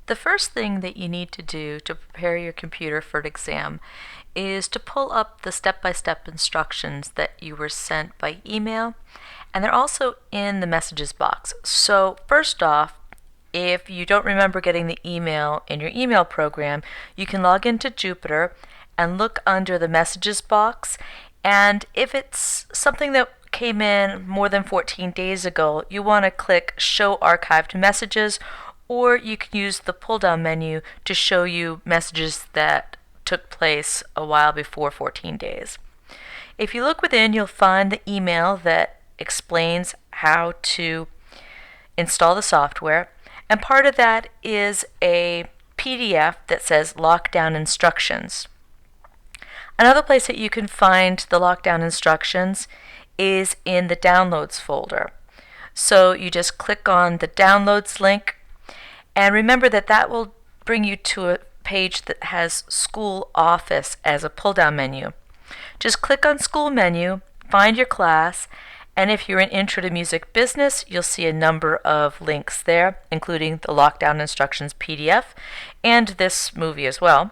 The first thing that you need to do to prepare your computer for an exam is to pull up the step-by-step instructions that you were sent by email, and they're also in the messages box. So first off, if you don't remember getting the email in your email program, you can log into Jupyter and look under the messages box, and if it's something that came in more than 14 days ago, you want to click Show Archived Messages, or you can use the pull-down menu to show you messages that took place a while before 14 days. If you look within, you'll find the email that explains how to install the software, and part of that is a PDF that says Lockdown Instructions. Another place that you can find the lockdown instructions is in the Downloads folder. So you just click on the Downloads link, and remember that that will bring you to a page that has School Office as a pull-down menu. Just click on School menu, find your class, and if you're in Intro to Music Business, you'll see a number of links there, including the Lockdown Instructions PDF and this movie as well.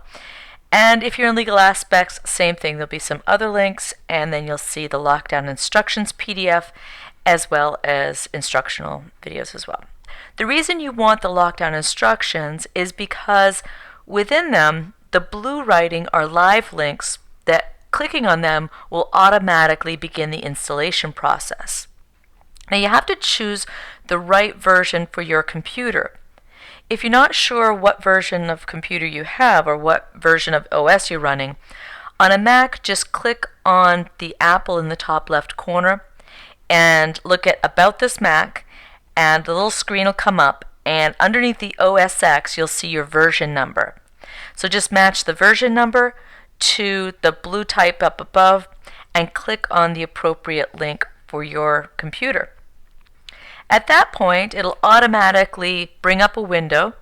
And if you're in Legal Aspects, same thing. There'll be some other links, and then you'll see the Lockdown Instructions PDF as well as instructional videos as well. The reason you want the lockdown instructions is because within them, the blue writing are live links that clicking on them will automatically begin the installation process. Now you have to choose the right version for your computer. If you're not sure what version of computer you have or what version of OS you're running, on a Mac just click on the Apple in the top left corner and look at About This Mac, and the little screen will come up, and underneath the OS X you'll see your version number. So just match the version number to the blue type up above and click on the appropriate link for your computer. At that point, it'll automatically bring up a window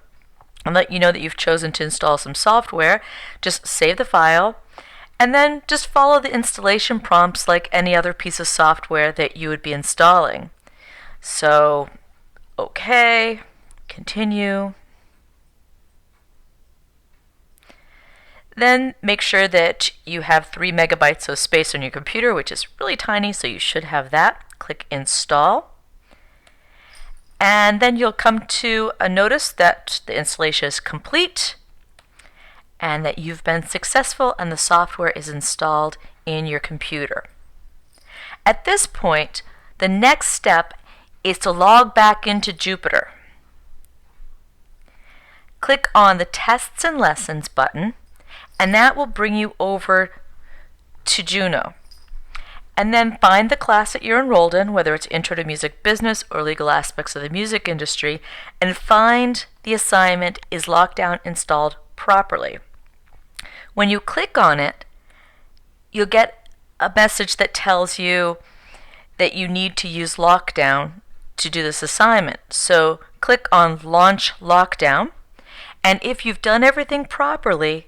and let you know that you've chosen to install some software. Just save the file, and then just follow the installation prompts like any other piece of software that you would be installing. So, OK, continue. Then make sure that you have 3 megabytes of space on your computer, which is really tiny, so you should have that. Click Install. And then you'll come to a notice that the installation is complete and that you've been successful and the software is installed in your computer. At this point, the next step is to log back into Jupyter. Click on the Tests and Lessons button, and that will bring you over to Juno. And then find the class that you're enrolled in, whether it's Intro to Music Business or Legal Aspects of the Music Industry, and find the assignment Is Lockdown Installed Properly. When you click on it, you'll get a message that tells you that you need to use Lockdown to do this assignment. So click on Launch Lockdown, and if you've done everything properly,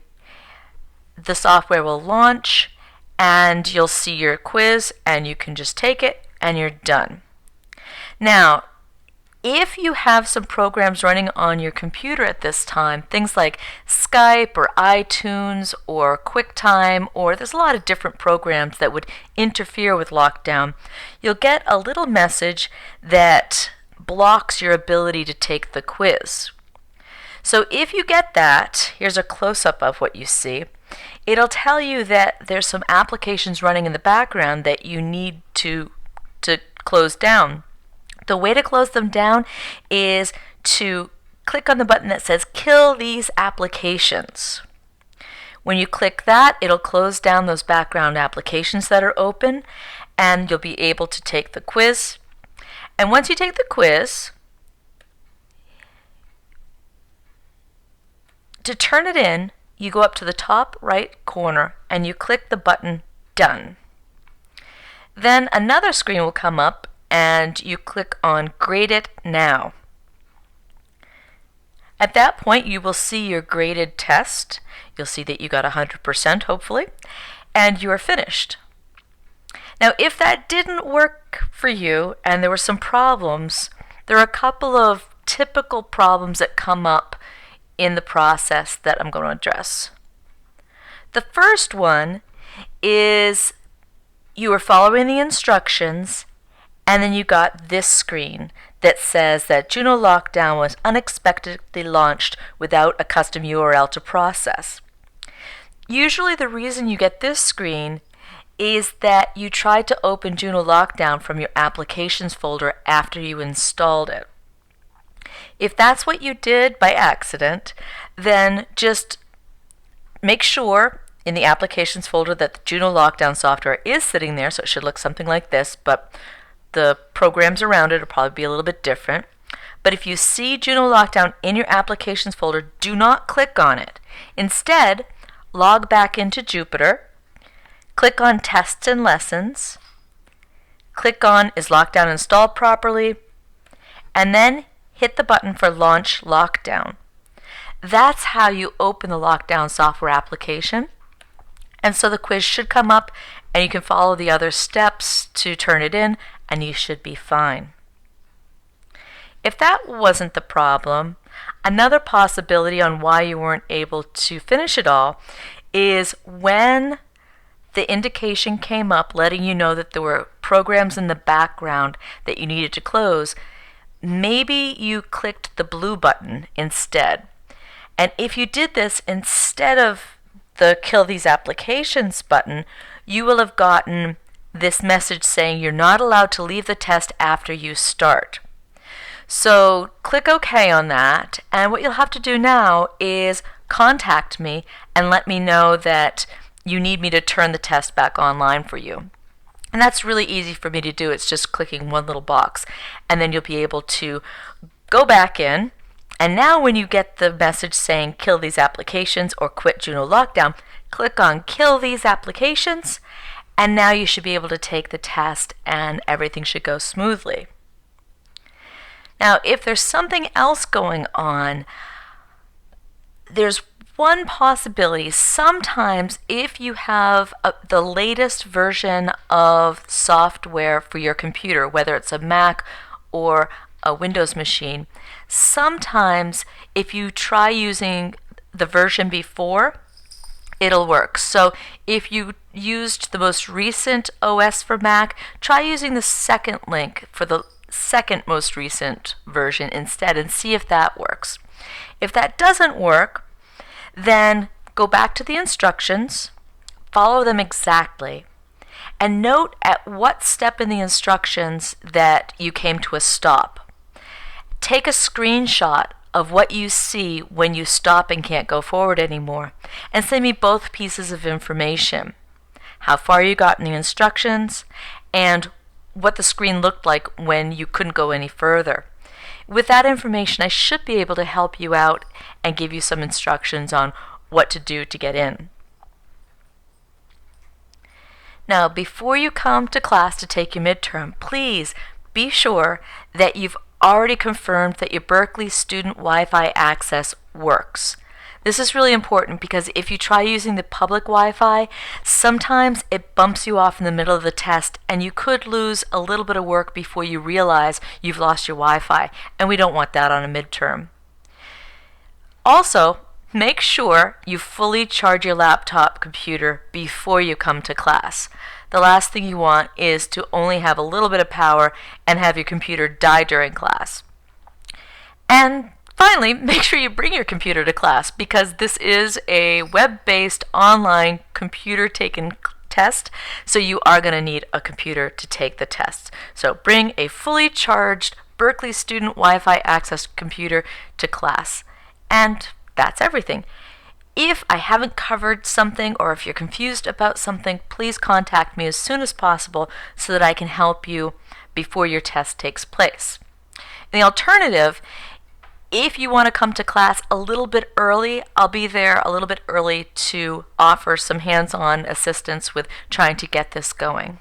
the software will launch and you'll see your quiz, and you can just take it and you're done. Now, if you have some programs running on your computer at this time, things like Skype or iTunes or QuickTime, or there's a lot of different programs that would interfere with lockdown, you'll get a little message that blocks your ability to take the quiz. So if you get that, here's a close-up of what you see. It'll tell you that there's some applications running in the background that you need to close down. The way to close them down is to click on the button that says Kill These Applications. When you click that, it'll close down those background applications that are open, and you'll be able to take the quiz. And once you take the quiz, to turn it in, you go up to the top right corner and you click the button Done. Then another screen will come up and you click on Grade It Now. At that point, you will see your graded test. You'll see that you got 100%, hopefully, and you are finished. Now, if that didn't work for you and there were some problems, there are a couple of typical problems that come up in the process that I'm going to address. The first one is you were following the instructions and then you got this screen that says that Juno Lockdown was unexpectedly launched without a custom URL to process. Usually the reason you get this screen is that you tried to open Juno Lockdown from your applications folder after you installed it. If that's what you did by accident, then just make sure in the applications folder that the Juno Lockdown software is sitting there, so it should look something like this, but the programs around it will probably be a little bit different. But if you see Juno Lockdown in your applications folder, do not click on it. Instead, log back into Jupyter, click on Tests and Lessons, click on Is Lockdown installed properly, and then hit the button for Launch Lockdown. That's how you open the Lockdown software application. And so the quiz should come up and you can follow the other steps to turn it in and you should be fine. If that wasn't the problem, another possibility on why you weren't able to finish it all is when the indication came up letting you know that there were programs in the background that you needed to close, maybe you clicked the blue button instead. And if you did this instead of the Kill These Applications button, you will have gotten this message saying you're not allowed to leave the test after you start. So click OK on that, and what you'll have to do now is contact me and let me know that you need me to turn the test back online for you. And that's really easy for me to do. It's just clicking one little box, and then you'll be able to go back in. And now when you get the message saying Kill These Applications or Quit Juno Lockdown, click on Kill These Applications, and now you should be able to take the test and everything should go smoothly. Now, if there's something else going on, there's one possibility. Sometimes if you have the latest version of software for your computer, whether it's a Mac or a Windows machine, sometimes if you try using the version before, it'll work. So if you used the most recent OS for Mac, try using the second link for the second most recent version instead and see if that works. If that doesn't work, then go back to the instructions, follow them exactly, and note at what step in the instructions that you came to a stop. Take a screenshot of what you see when you stop and can't go forward anymore, and send me both pieces of information. How far you got in the instructions, and what the screen looked like when you couldn't go any further. With that information, I should be able to help you out and give you some instructions on what to do to get in. Now, before you come to class to take your midterm, please be sure that you've already confirmed that your Berkeley Student Wi-Fi access works. This is really important because if you try using the public Wi-Fi, sometimes it bumps you off in the middle of the test and you could lose a little bit of work before you realize you've lost your Wi-Fi, and we don't want that on a midterm. Also, make sure you fully charge your laptop computer before you come to class. The last thing you want is to only have a little bit of power and have your computer die during class. And finally, make sure you bring your computer to class because this is a web-based online computer-taken test, so you are going to need a computer to take the test. So bring a fully charged Berkeley Student Wi-Fi access computer to class. And that's everything. If I haven't covered something or if you're confused about something, please contact me as soon as possible so that I can help you before your test takes place. And the alternative, if you want to come to class a little bit early, I'll be there a little bit early to offer some hands-on assistance with trying to get this going.